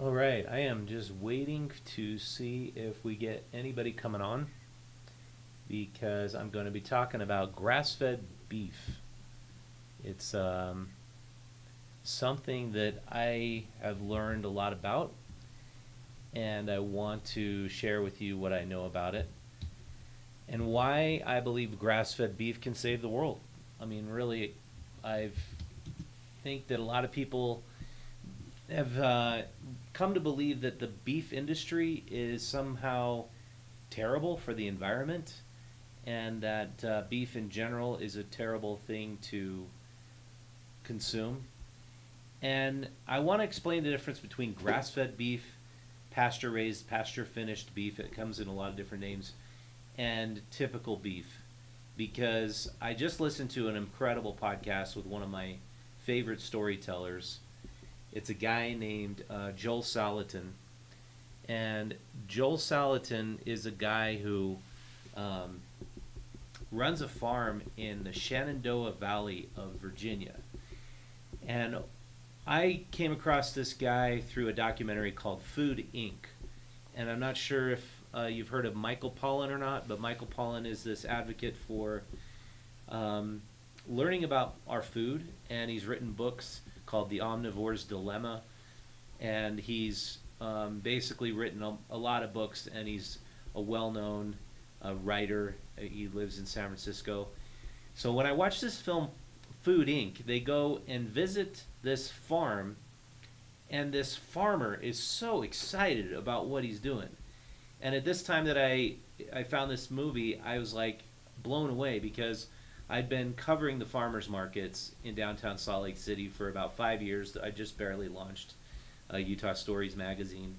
All right, I am just waiting to see if we get anybody coming on because I'm going to be talking about grass-fed beef. It's something that I have learned a lot about, and I want to share with you what I know about it and why I believe grass-fed beef can save the world. I mean, really, I think that a lot of people have come to believe that the beef industry is somehow terrible for the environment and that beef in general is a terrible thing to consume. And I want to explain the difference between grass fed beef, pasture raised, pasture finished beef. It comes in a lot of different names, and typical beef. Because I just listened to an incredible podcast with one of my favorite storytellers. It's a guy named Joel Salatin. And Joel Salatin is a guy who um, runs a farm in the Shenandoah Valley of Virginia. And I came across this guy through a documentary called Food Inc. And I'm not sure if you've heard of Michael Pollan or not, but Michael Pollan is this advocate for um, learning about our food, and he's written books called The Omnivore's Dilemma, and he's basically written a lot of books, and he's a well-known writer. He lives in San Francisco. So when I watch this film, Food Inc., they go and visit this farm, and this farmer is so excited about what he's doing. And at this time that I found this movie, I was like blown away because I'd been covering the farmers markets in downtown Salt Lake City for about 5 years. I just barely launched Utah Stories magazine.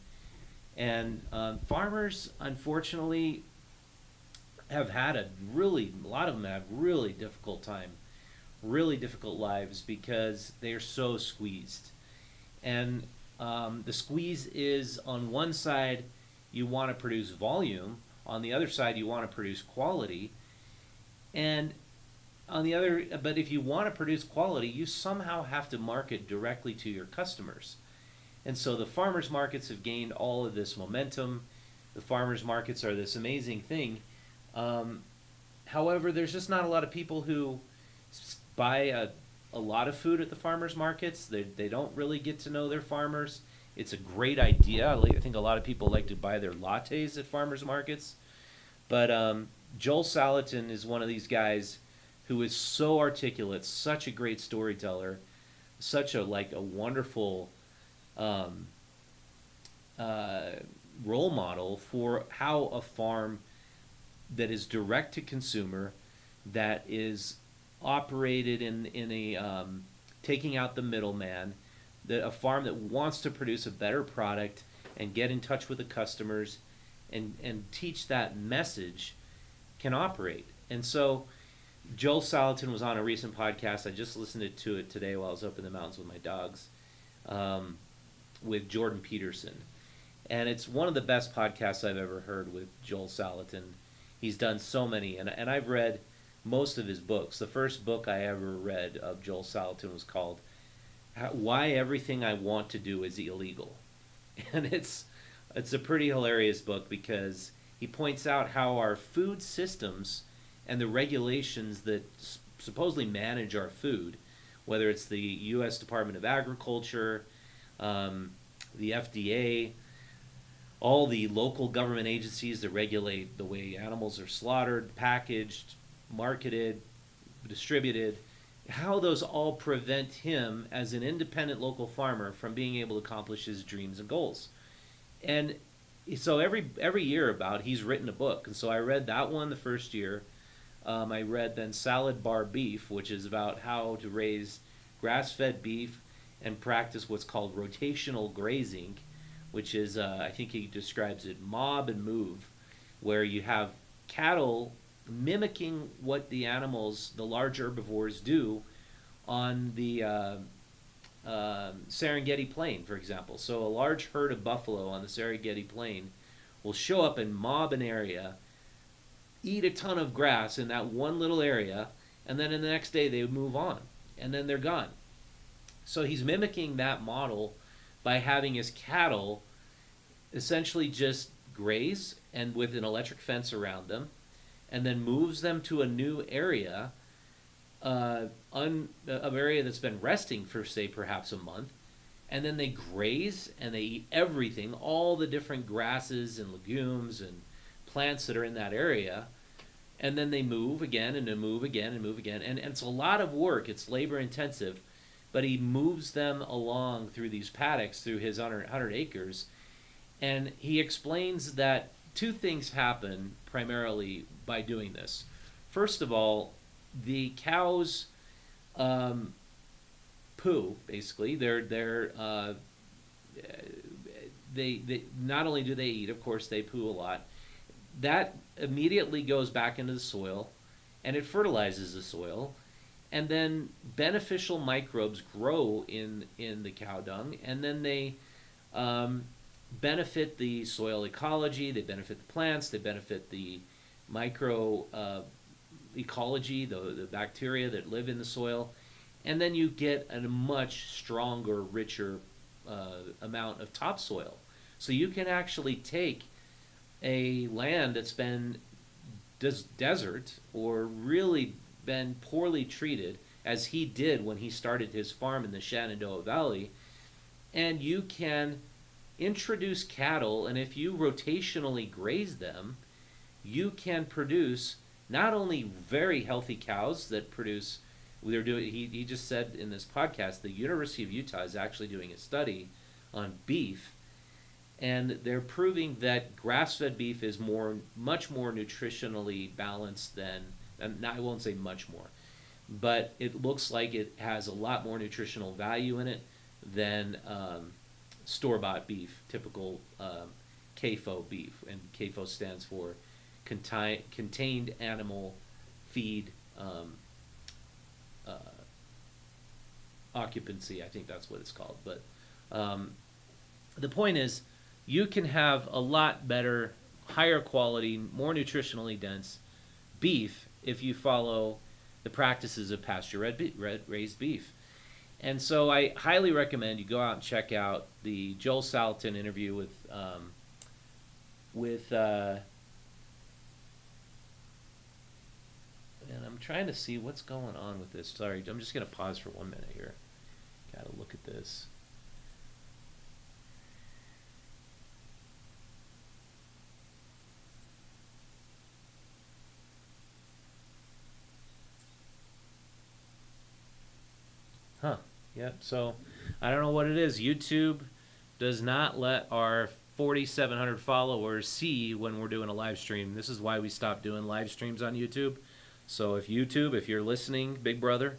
And farmers, unfortunately, have had a lot of them have really difficult time, really difficult lives because they are so squeezed. And the squeeze is on one side, you want to produce volume. On the other side, you want to produce quality. And but if you want to produce quality, you somehow have to market directly to your customers. And so the farmers markets have gained all of this momentum. The farmers markets are this amazing thing. However, there's just not a lot of people who buy a lot of food at the farmers markets. They don't really get to know their farmers. It's a great idea. I think a lot of people like to buy their lattes at farmers markets. But Joel Salatin is one of these guys who is so articulate, such a great storyteller, such a wonderful um, role model for how a farm that is direct to consumer, that is operated in a taking out the middleman, that a farm that wants to produce a better product and get in touch with the customers and teach that message can operate. And so Joel Salatin was on a recent podcast. I just listened to it today while I was up in the mountains with my dogs, with Jordan Peterson. And it's one of the best podcasts I've ever heard with Joel Salatin. He's done so many, and I've read most of his books. The first book I ever read of Joel Salatin was called Why Everything I Want to Do is Illegal. And it's a pretty hilarious book because he points out how our food systems and the regulations that supposedly manage our food, whether it's the U.S. Department of Agriculture, the FDA, all the local government agencies that regulate the way animals are slaughtered, packaged, marketed, distributed, how those all prevent him as an independent local farmer from being able to accomplish his dreams and goals. And so every year he's written a book. And so I read that one the first year. I read then Salad Bar Beef, which is about how to raise grass-fed beef and practice what's called rotational grazing, which is, I think he describes it, mob and move, where you have cattle mimicking what the animals, the large herbivores, do on the Serengeti Plain, for example. So a large herd of buffalo on the Serengeti Plain will show up and mob an area, eat a ton of grass in that one little area, and then in the next day they move on, and then they're gone. So he's mimicking that model by having his cattle essentially just graze and with an electric fence around them, and then moves them to a new area, an area that's been resting for, say, perhaps a month, and then they graze and they eat everything, all the different grasses and legumes and plants that are in that area, and then they move again and then move again and move again, and it's a lot of work. It's labor intensive, but he moves them along through these paddocks, through his 100 acres, and he explains that two things happen primarily by doing this. First of all, the cows poo, basically. They not only do they eat, of course, they poo a lot. That immediately goes back into the soil, and it fertilizes the soil, and then beneficial microbes grow in the cow dung, and then they benefit the soil ecology, they benefit the plants, they benefit the micro ecology, the bacteria that live in the soil, and then you get a much stronger, richer amount of topsoil. So you can actually take a land that's been desert or really been poorly treated, as he did when he started his farm in the Shenandoah Valley, and you can introduce cattle, and if you rotationally graze them, you can produce not only very healthy cows that produce, they're doing, he just said in this podcast, the University of Utah is actually doing a study on beef, and they're proving that grass-fed beef is much more nutritionally balanced than, and I won't say much more, but it looks like it has a lot more nutritional value in it than store-bought beef, typical CAFO beef, and CAFO stands for contained animal feed occupancy. I think that's what it's called. But the point is, you can have a lot better, higher quality, more nutritionally dense beef if you follow the practices of pasture-raised beef. And so I highly recommend you go out and check out the Joel Salatin interview with and I'm trying to see what's going on with this. Sorry, I'm just going to pause for 1 minute here. Got to look at this. Huh. Yep. So I don't know what it is. YouTube does not let our 4,700 followers see when we're doing a live stream. This is why we stopped doing live streams on YouTube. So if you're listening, big brother,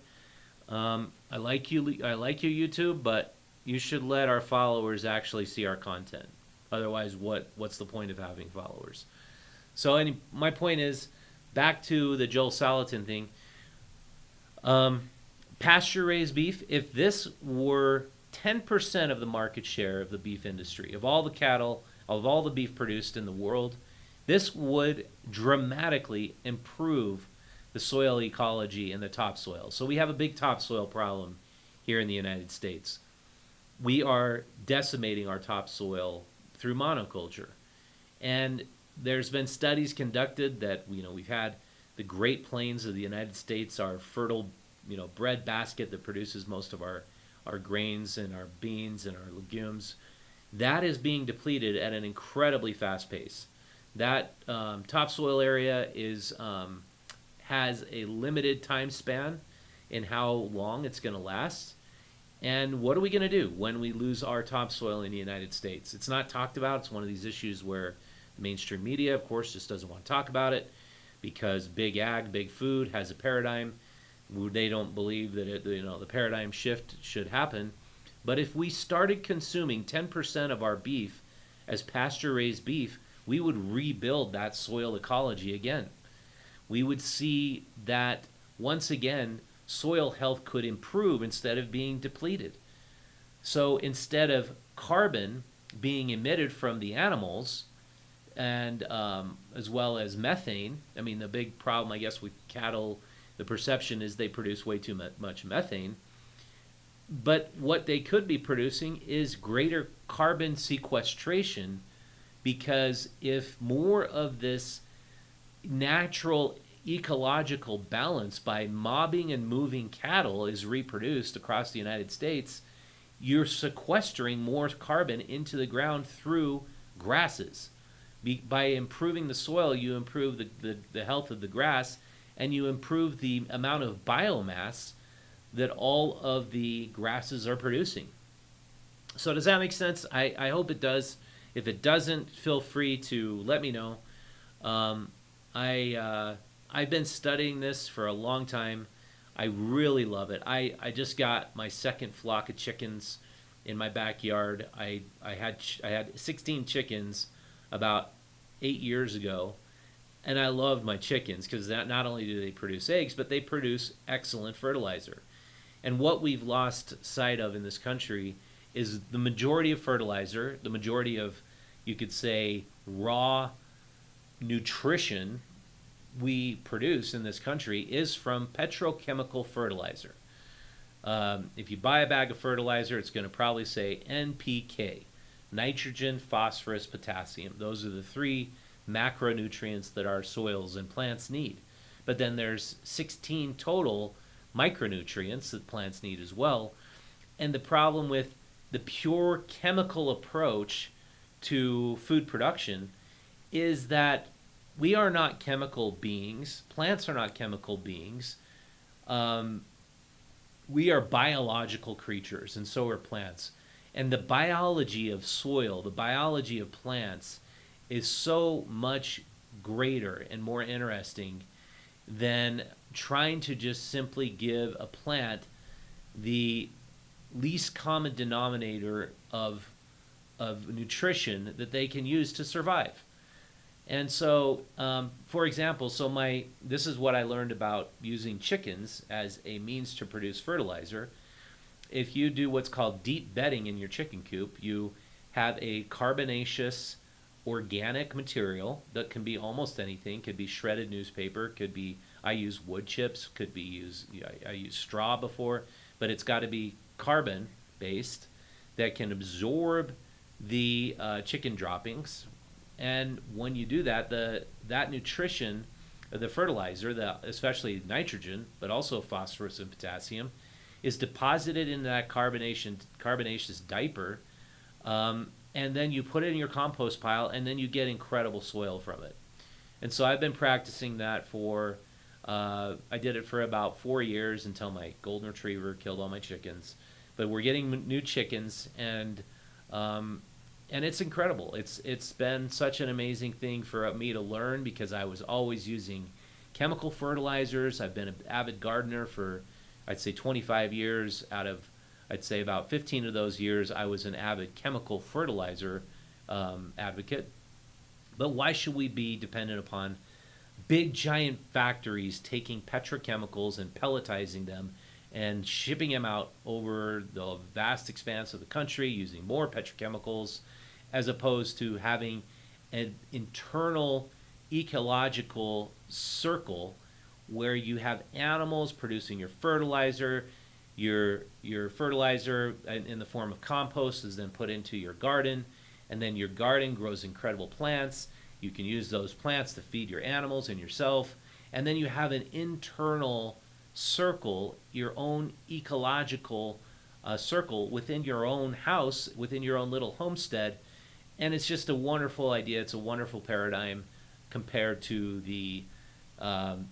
I like you, YouTube, but you should let our followers actually see our content. Otherwise, what's the point of having followers? So my point is, back to the Joel Salatin thing. Pasture-raised beef, if this were 10% of the market share of the beef industry, of all the cattle, of all the beef produced in the world, this would dramatically improve the soil ecology and the topsoil. So we have a big topsoil problem here in the United States. We are decimating our topsoil through monoculture. And there's been studies conducted that, we've had the Great Plains of the United States, our fertile, bread basket that produces most of our grains and our beans and our legumes. That is being depleted at an incredibly fast pace. That topsoil area has a limited time span in how long it's going to last. And what are we going to do when we lose our topsoil in the United States? It's not talked about. It's one of these issues where the mainstream media, of course, just doesn't want to talk about it because big ag, big food has a paradigm. They don't believe that the paradigm shift should happen. But if we started consuming 10% of our beef as pasture-raised beef, we would rebuild that soil ecology again. We would see that, once again, soil health could improve instead of being depleted. So instead of carbon being emitted from the animals, and as well as methane, the big problem, I guess, with cattle, the perception is they produce way too much methane. But what they could be producing is greater carbon sequestration, because if more of this natural ecological balance by mobbing and moving cattle is reproduced across the United States, you're sequestering more carbon into the ground through grasses. By improving the soil, you improve the health of the grass, and you improve the amount of biomass that all of the grasses are producing. So does that make sense? I hope it does. If it doesn't, feel free to let me know. I've been studying this for a long time. I really love it. I just got my second flock of chickens in my backyard. I had 16 chickens about 8 years ago, and I love my chickens because not only do they produce eggs, but they produce excellent fertilizer. And what we've lost sight of in this country is the majority of fertilizer, the majority of, you could say, raw nutrition we produce in this country is from petrochemical fertilizer. If you buy a bag of fertilizer, it's going to probably say NPK, nitrogen, phosphorus, potassium. Those are the three macronutrients that our soils and plants need. But then there's 16 total micronutrients that plants need as well. And the problem with the pure chemical approach to food production is that we are not chemical beings. Plants are not chemical beings. We are biological creatures, and so are plants. And the biology of soil, the biology of plants, is so much greater and more interesting than trying to just simply give a plant the least common denominator of nutrition that they can use to survive. And so, for example, this is what I learned about using chickens as a means to produce fertilizer. If you do what's called deep bedding in your chicken coop, you have a carbonaceous organic material that can be almost anything. Could be shredded newspaper, could be, I use wood chips, could be I used straw before, but it's got to be carbon based that can absorb the chicken droppings. And when you do that, that nutrition, the fertilizer, especially nitrogen, but also phosphorus and potassium, is deposited in that carbonaceous diaper, and then you put it in your compost pile, and then you get incredible soil from it. And so I've been practicing that I did it for about 4 years until my golden retriever killed all my chickens. But we're getting new chickens, and it's incredible. It's been such an amazing thing for me to learn, because I was always using chemical fertilizers. I've been an avid gardener for, I'd say, 25 years. Out of, I'd say, about 15 of those years, I was an avid chemical fertilizer advocate. But why should we be dependent upon big giant factories taking petrochemicals and pelletizing them and shipping them out over the vast expanse of the country using more petrochemicals, as opposed to having an internal ecological circle where you have animals producing your fertilizer. Your fertilizer in the form of compost is then put into your garden, and then your garden grows incredible plants. You can use those plants to feed your animals and yourself, and then you have an internal circle, your own ecological circle within your own house, within your own little homestead. And it's just a wonderful idea. It's a wonderful paradigm compared to the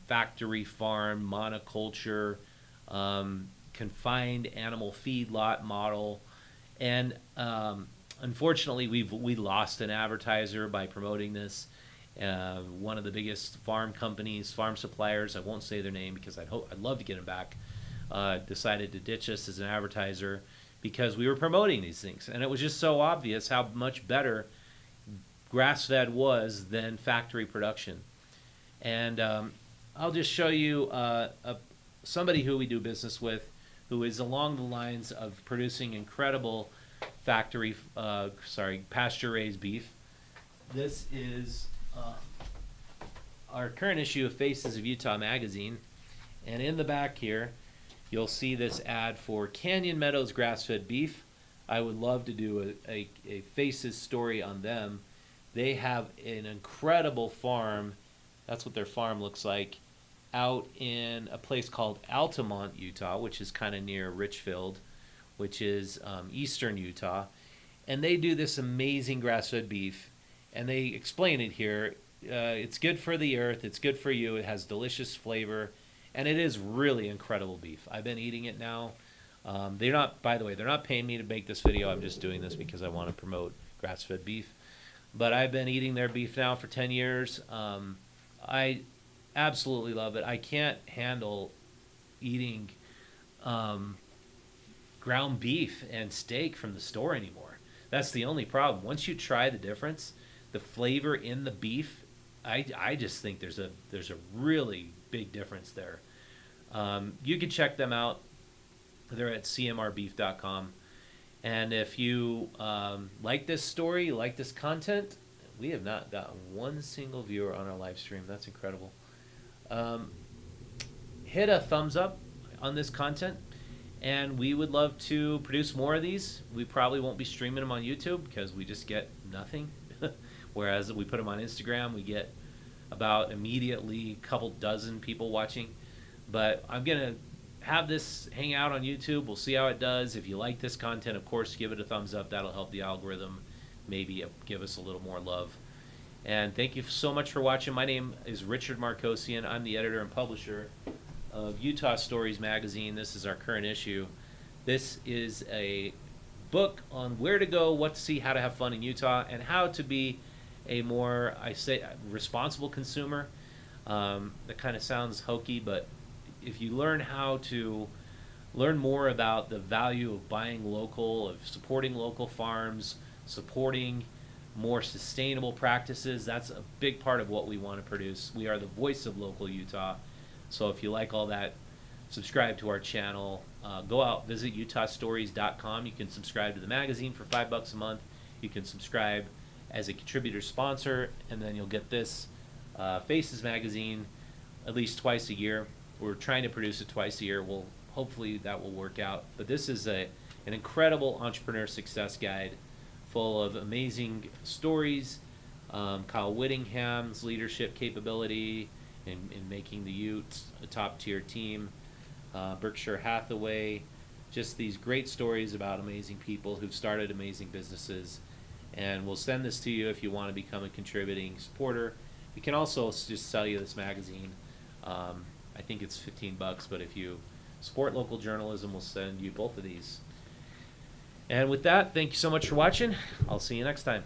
factory farm, monoculture, confined animal feedlot model. And unfortunately, we lost an advertiser by promoting this. One of the biggest farm companies, farm suppliers, I won't say their name because I'd love to get them back, decided to ditch us as an advertiser because we were promoting these things. And it was just so obvious how much better grass-fed was than factory production. And I'll just show you somebody who we do business with who is along the lines of producing incredible pasture-raised beef. This is our current issue of Faces of Utah magazine. And in the back here, you'll see this ad for Canyon Meadows grass-fed beef. I would love to do a Faces story on them. They have an incredible farm. That's what their farm looks like out in a place called Altamont, Utah, which is kind of near Richfield, which is eastern Utah. And they do this amazing grass-fed beef. And they explain it here. It's good for the earth. It's good for you. It has delicious flavor. And it is really incredible beef. I've been eating it now. They're not, by the way, they're not paying me to make this video. I'm just doing this because I want to promote grass-fed beef. But I've been eating their beef now for 10 years. I absolutely love it. I can't handle eating ground beef and steak from the store anymore. That's the only problem. Once you try the difference, the flavor in the beef, I just think there's a really big difference there. You can check them out. They're at cmrbeef.com. And if you like this story, you like this content, we have not gotten one single viewer on our live stream. That's incredible. Hit a thumbs up on this content, and we would love to produce more of these. We probably won't be streaming them on YouTube because we just get nothing. Whereas we put them on Instagram, we get about immediately a couple dozen people watching. But I'm going to have this hang out on YouTube. We'll see how it does. If you like this content, of course, give it a thumbs up. That'll help the algorithm maybe give us a little more love. And thank you so much for watching. My name is Richard Markosian. I'm the editor and publisher of Utah Stories magazine. This is our current issue. This is a book on where to go, what to see, how to have fun in Utah, and how to be a more, responsible consumer. That kind of sounds hokey, but if you learn how to learn more about the value of buying local, of supporting local farms, supporting more sustainable practices, that's a big part of what we want to produce. We are the voice of local Utah. So if you like all that, subscribe to our channel. Go out, visit utahstories.com. You can subscribe to the magazine for $5 a month. You can subscribe as a contributor sponsor, and then you'll get this Faces magazine at least twice a year. We're trying to produce it twice a year. Well, hopefully that will work out. But this is an incredible entrepreneur success guide full of amazing stories. Kyle Whittingham's leadership capability in making the Utes a top-tier team. Berkshire Hathaway, just these great stories about amazing people who've started amazing businesses. And we'll send this to you if you want to become a contributing supporter. We can also just sell you this magazine. I think it's $15, but if you support local journalism, we'll send you both of these. And with that, thank you so much for watching. I'll see you next time.